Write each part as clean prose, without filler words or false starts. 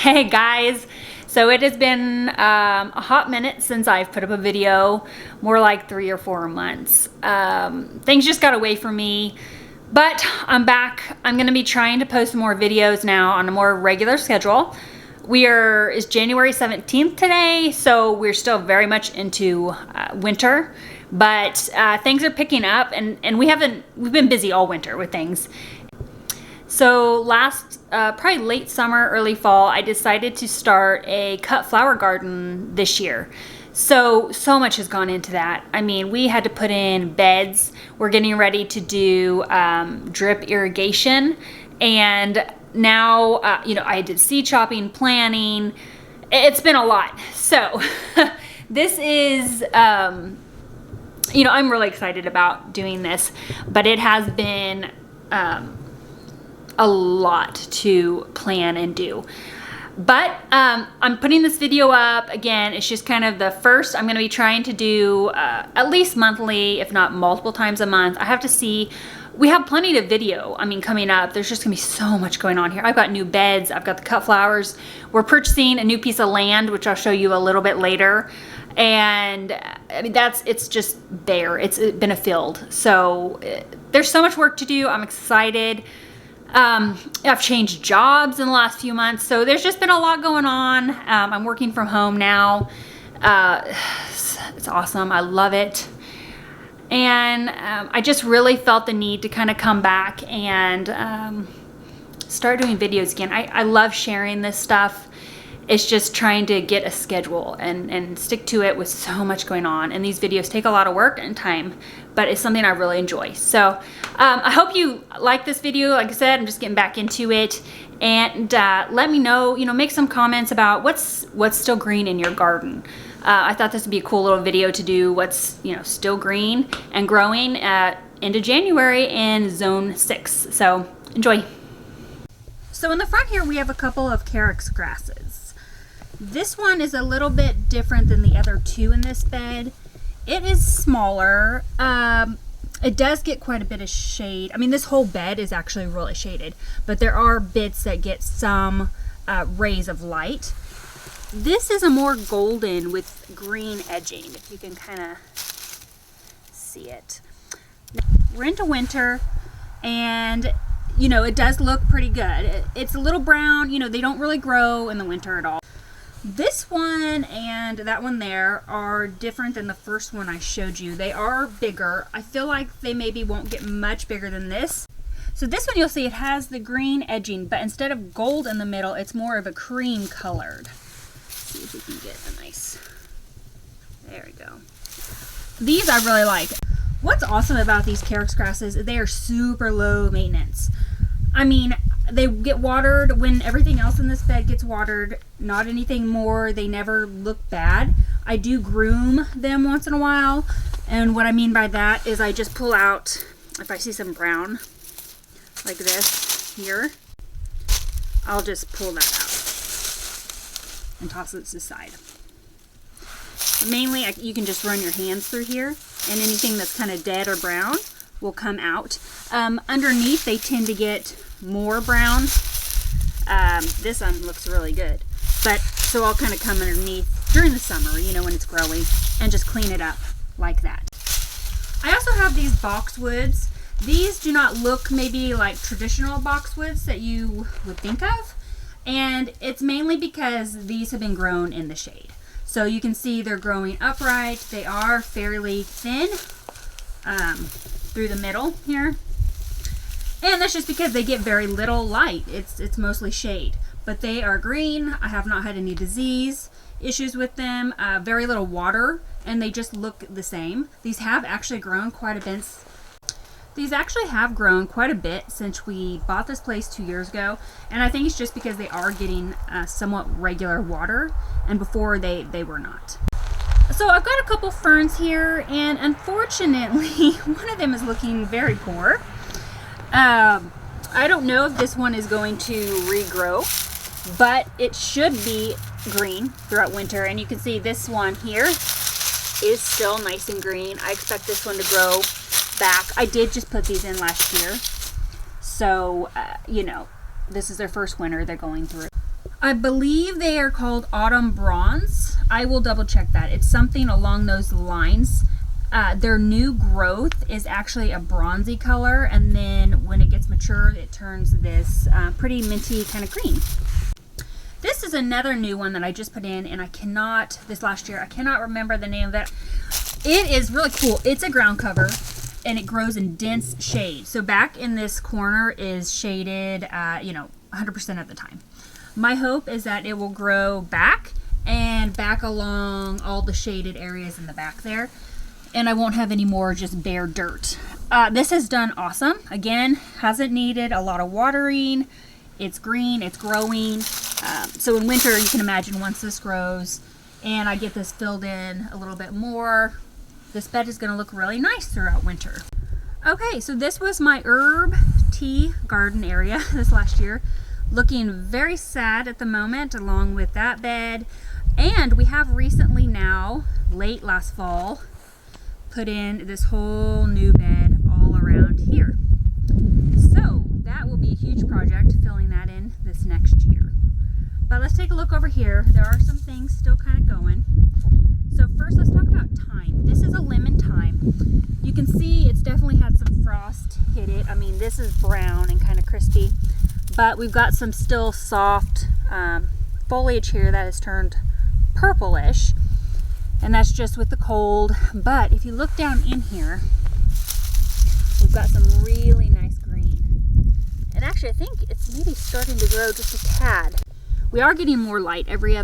Hey guys, so it has been a hot minute since I've put up a video, more like 3 or 4 months. Things just got away from me, but I'm back. I'm gonna be trying to post more videos now on a more regular schedule. It's January 17th today, so we're still very much into winter, but things are picking up and we've been busy all winter with things. So probably late summer, early fall, I decided to start a cut flower garden this year. So much has gone into that. I mean, we had to put in beds. We're getting ready to do drip irrigation. And now, I did seed chopping, planting. It's been a lot. So this is, I'm really excited about doing this, but it has been a lot to plan and do. But I'm putting this video up again. It's just kind of the first. I'm going to be trying to do at least monthly, if not multiple times a month. I have to see. We have plenty of video, coming up. There's just gonna be so much going on here. I've got new beds, I've got the cut flowers. We're purchasing a new piece of land, which I'll show you a little bit later. And it's just bare. It's been a field. So there's so much work to do. I'm excited. I've changed jobs in the last few months, so there's just been a lot going on. I'm working from home now. It's awesome. I love it. And I just really felt the need to kind of come back and start doing videos again. I love sharing this stuff. It's just trying to get a schedule and stick to it with so much going on. And these videos take a lot of work and time, but it's something I really enjoy. So I hope you like this video. Like I said, I'm just getting back into it. And let me know, make some comments about what's still green in your garden. I thought this would be a cool little video to do what's, still green and growing into January in zone 6. So enjoy. So in the front here, we have a couple of carex grasses. This one is a little bit different than the other two in this bed. It is smaller. It does get quite a bit of shade. This whole bed is actually really shaded, but there are bits that get some rays of light. This is a more golden with green edging, if you can kind of see it. We're into winter, and it does look pretty good. It's a little brown. They don't really grow in the winter at all. This one and that one there are different than the first one I showed you. They are bigger. I feel like they maybe won't get much bigger than this. So this one, you'll see it has the green edging, but instead of gold in the middle, it's more of a cream colored. Let's see if we can get a nice, there we go. These I really like. What's awesome about these carex grasses is they are super low maintenance. They get watered when everything else in this bed gets watered, not anything more. They never look bad. I do groom them once in a while, and what I mean by that is I just pull out, if I see some brown like this here, I'll just pull that out and toss it to the side. Mainly, you can just run your hands through here, and anything that's kind of dead or brown will come out. Underneath, they tend to get more brown. This one looks really good, so I'll kind of come underneath during the summer, when it's growing, and just clean it up like that. I also have these boxwoods. These do not look maybe like traditional boxwoods that you would think of, and it's mainly because these have been grown in the shade. So you can see they're growing upright. They are fairly thin through the middle here. And that's just because they get very little light. It's mostly shade. But they are green. I have not had any disease issues with them. Very little water, and they just look the same. These have actually grown quite a bit. Since we bought this place 2 years ago. And I think it's just because they are getting somewhat regular water, and before they were not. So I've got a couple ferns here, and unfortunately, one of them is looking very poor. I don't know if this one is going to regrow, but it should be green throughout winter. And you can see this one here is still nice and green. I expect this one to grow back. I did just put these in last year. So, this is their first winter they're going through. I believe they are called autumn bronze. I will double check that. It's something along those lines. Their new growth is actually a bronzy color, and then when it gets mature, it turns this pretty minty kind of green. This is another new one that I just put in, and this last year, I cannot remember the name of it. It is really cool. It's a ground cover, and it grows in dense shade. So back in this corner is shaded, 100% of the time. My hope is that it will grow back and back along all the shaded areas in the back there, and I won't have any more just bare dirt. This has done awesome. Again, hasn't needed a lot of watering. It's green, it's growing. So in winter, you can imagine once this grows and I get this filled in a little bit more, this bed is gonna look really nice throughout winter. Okay, so this was my herb tea garden area this last year. Looking very sad at the moment along with that bed. And we have recently now, late last fall, put in this whole new bed all around here. So that will be a huge project, filling that in this next year. But let's take a look over here. There are some things still kind of going. So first let's talk about thyme. This is a lemon thyme. You can see it's definitely had some frost hit it. I mean, this is brown and kind of crispy, but we've got some still soft foliage here that has turned purplish, and that's just with the cold. But if you look down in here, we've got some really nice green, and actually I think it's maybe starting to grow just a tad. We are getting more light every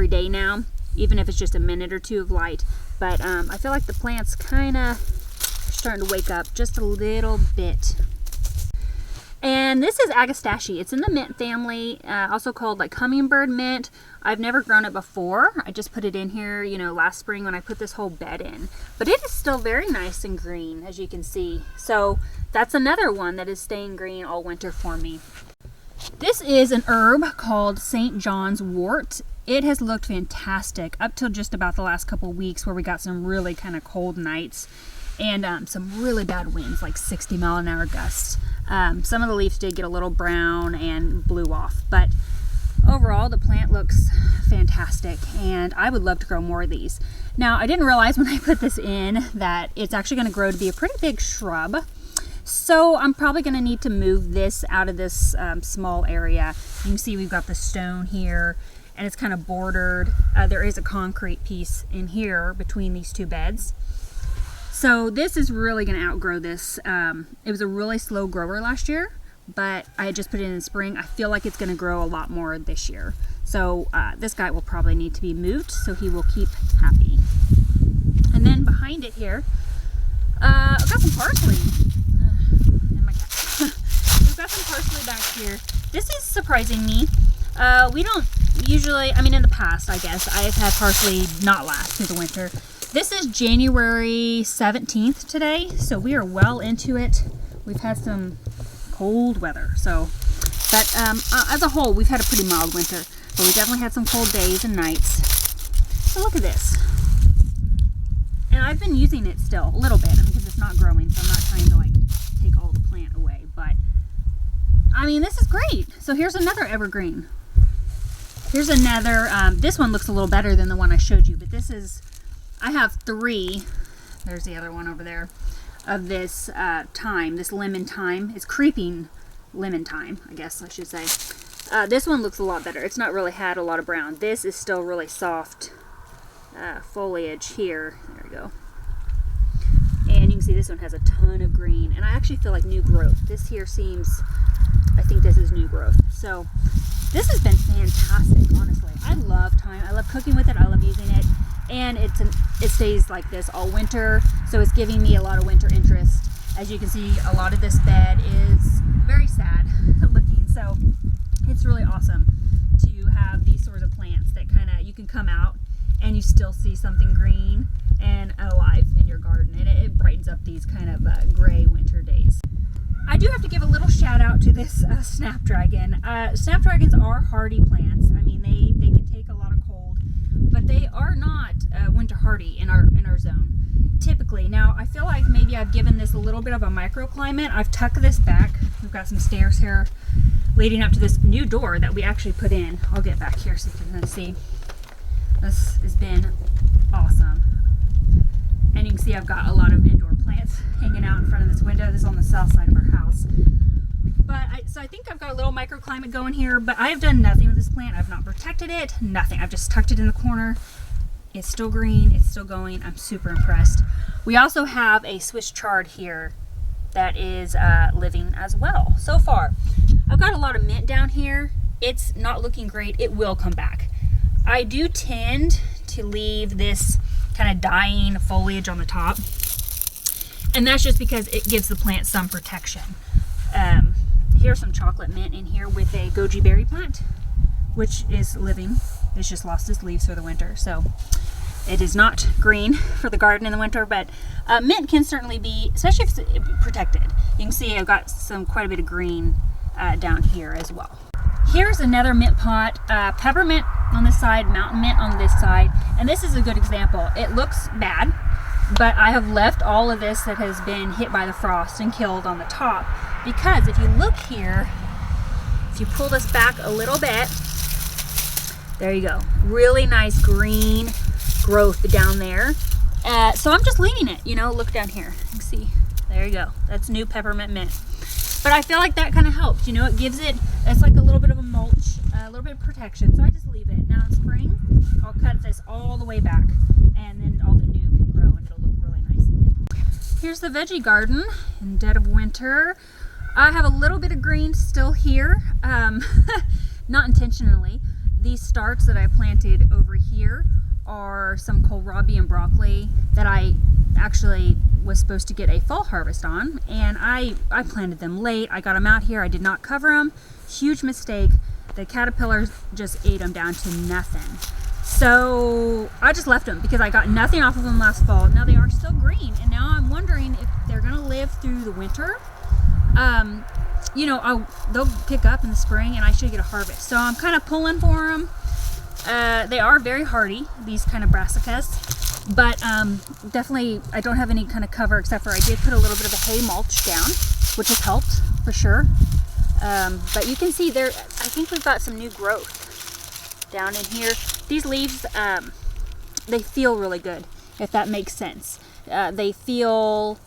day now, even if it's just a minute or two of light, but I feel like the plants kind of are starting to wake up just a little bit. And this is Agastache. It's in the mint family, also called like hummingbird mint. I've never grown it before. I just put it in here, last spring when I put this whole bed in. But it is still very nice and green, as you can see. So that's another one that is staying green all winter for me. This is an herb called St. John's wort. It has looked fantastic up till just about the last couple weeks where we got some really kind of cold nights and some really bad winds, like 60-mile-an-hour gusts. Some of the leaves did get a little brown and blew off, but overall the plant looks fantastic, and I would love to grow more of these. Now, I didn't realize when I put this in that it's actually going to grow to be a pretty big shrub, so I'm probably going to need to move this out of this small area. You can see we've got the stone here, and it's kind of bordered. There is a concrete piece in here between these two beds. So this is really going to outgrow this. It was a really slow grower last year, but I had just put it in spring. I feel like it's going to grow a lot more this year. So this guy will probably need to be moved so he will keep happy. And then behind it here, I've got some parsley. And my cat. We've got some parsley back here. This is surprising me. We don't usually, in the past, I guess, I've had parsley not last through the winter. This is January 17th today, so we are well into it. We've had some cold weather, but as a whole, we've had a pretty mild winter, but we definitely had some cold days and nights. So look at this. And I've been using it still a little bit, because it's not growing, so I'm not trying to take all the plant away, but this is great. So here's another evergreen. Here's another, this one looks a little better than the one I showed you, but I have 3, there's the other one over there, of this thyme, this lemon thyme. It's creeping lemon thyme, I guess I should say. This one looks a lot better. It's not really had a lot of brown. This is still really soft foliage here. There we go. And you can see this one has a ton of green, and I actually feel like new growth. This here seems, I think this is new growth. So this has been fantastic, honestly. I love thyme. I love cooking with it. I love using it. And it stays like this all winter, so it's giving me a lot of winter interest. As you can see, a lot of this bed is very sad looking, so it's really awesome to have these sorts of plants that you can come out and you still see something green and alive in your garden, and it brightens up these kind of gray winter days. I do have to give a little shout out to this snapdragon. Snapdragons are hardy plants. They can take a lot of cold, but they are not winter hardy in our zone typically. Now I feel like maybe I've given this a little bit of a microclimate. I've tucked this back. We've got some stairs here. leading up to this new door that we actually put in. I'll get back here so you can see. This has been awesome. And you can see I've got a lot of indoor plants hanging out in front of this window. This is on the south side of our house. So I think I've got a little microclimate going here, but I have done nothing with this plant. I've not protected it, nothing. I've just tucked it in the corner. It's still green, it's still going. I'm super impressed. We also have a Swiss chard here that is living as well so far. I've got a lot of mint down here. It's not looking great. It will come back. I do tend to leave this kind of dying foliage on the top, and that's just because it gives the plant some protection. Here's some chocolate mint in here with a goji berry plant, which is living. It's just lost its leaves for the winter, so it is not green for the garden in the winter, but mint can certainly be, especially if it's protected. You can see I've got quite a bit of green down here as well. Here's another mint pot, peppermint on this side, mountain mint on this side, and this is a good example. It looks bad, but I have left all of this that has been hit by the frost and killed on the top, because if you look here, if you pull this back a little bit, there you go, really nice green growth down there. So I'm just leaving it, you know, look down here, you can see, there you go, that's new peppermint mint. But I feel like that kind of helps, you know, it gives it, it's like a little bit of a mulch, a little bit of protection, so I just leave it. Now in spring, I'll cut this all the way back, and then all the new can grow, and it'll look really nice again. Here's the veggie garden in dead of winter. I have a little bit of green still here, not intentionally. These starts that I planted over here are some kohlrabi and broccoli that I actually was supposed to get a fall harvest on, and I planted them late. I got them out here, I did not cover them. Huge mistake. The caterpillars just ate them down to nothing. So I just left them because I got nothing off of them last fall. Now they are still green, and now I'm wondering if they're gonna live through the winter. You know, they'll pick up in the spring and I should get a harvest. So I'm kind of pulling for them. They are very hardy, these kind of brassicas, but definitely I don't have any kind of cover, except for I did put a little bit of a hay mulch down, which has helped for sure. But you can see there, I think we've got some new growth down in here. These leaves, they feel really good, if that makes sense. They feel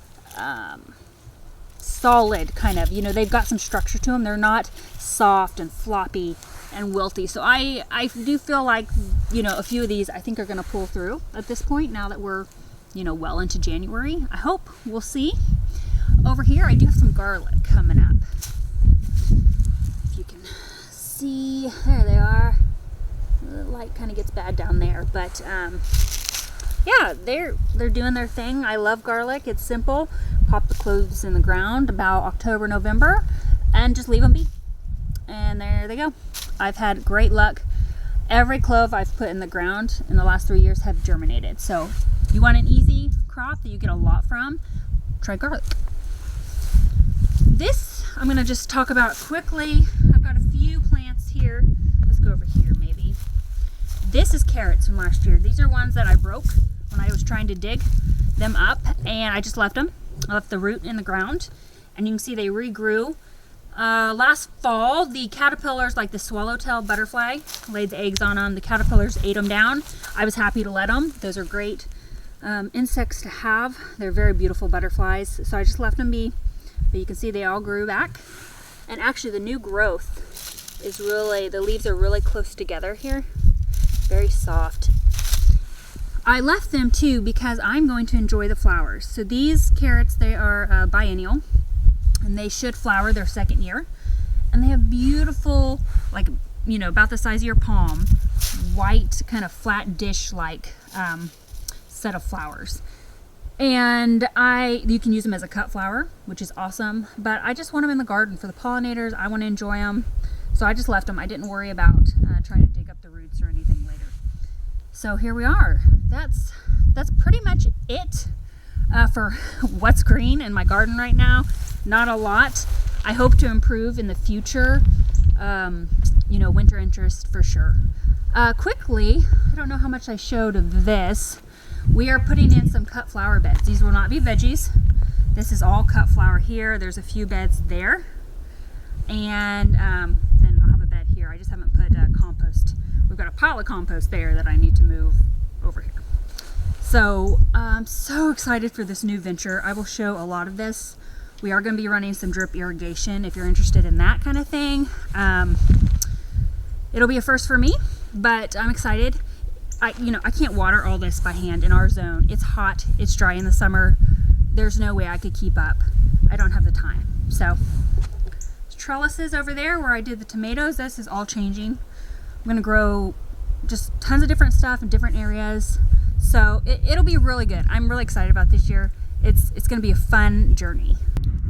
solid, kind of, you know, they've got some structure to them. They're not soft and floppy and wilty. So I do feel like, you know, a few of these I think are going to pull through at this point, now that we're, you know, well into January. I hope. We'll see. Over here I do have some garlic coming up. If you can see, there they are. The light kind of gets bad down there, but yeah, they're doing their thing. I love garlic. It's simple. Pop the cloves in the ground about October, November, and just leave them be. And there they go. I've had great luck. Every clove I've put in the ground in the last 3 years have germinated. So you want an easy crop that you get a lot from, try garlic. This I'm going to just talk about quickly. I've got a few plants here. Let's go over here maybe. This is carrots from last year. These are ones that I broke when I was trying to dig them up, and I just left them. I left the root in the ground, and you can see they regrew. Last fall, the caterpillars, like the swallowtail butterfly, laid the eggs on them. The caterpillars ate them down. I was happy to let them. Those are great insects to have. They're very beautiful butterflies, so I just left them be. But you can see they all grew back. And actually the new growth is really, the leaves are really close together here. Very soft. I left them too because I'm going to enjoy the flowers. So these carrots, they are biennial, and they should flower their second year. And they have beautiful, like, you know, about the size of your palm, white, kind of flat dish-like set of flowers. And you can use them as a cut flower, which is awesome. But I just want them in the garden for the pollinators. I want to enjoy them. So I just left them. I didn't worry about trying to dig up the roots or anything later. So here we are. That's pretty much it for what's green in my garden right now. Not a lot. I hope to improve in the future. You know, winter interest for sure. Quickly, I don't know how much I showed of this. We are putting in some cut flower beds. These will not be veggies. This is all cut flower here. There's a few beds there. and then I'll have a bed here. I just haven't put compost. We've got a pile of compost there that I need to move over here. So I'm so excited for this new venture. I will show a lot of this. We are going to be running some drip irrigation if you're interested in that kind of thing. It'll be a first for me, but I'm excited. I can't water all this by hand in our zone. It's hot, it's dry in the summer. There's no way I could keep up. I don't have the time. So trellises over there where I did the tomatoes, this is all changing. I'm gonna grow just tons of different stuff in different areas. So it'll be really good. I'm really excited about this year. It's gonna be a fun journey.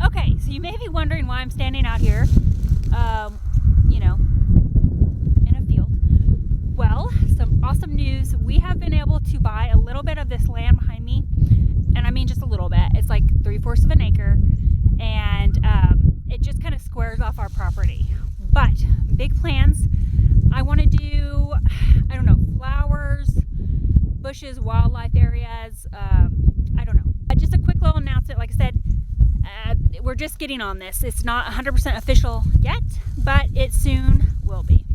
Okay, so you may be wondering why I'm standing out here, in a field. Well, some awesome news. We have been able to buy a little bit of this land behind me, and I mean just a little bit. It's like 3/4 of an acre, and it just kind of squares off our property. But big plans. I want to do, I don't know, flowers, bushes, wildlife areas. I don't know. Just a quick little announcement. Like I said, we're just getting on this. It's not 100% official yet, but it soon will be.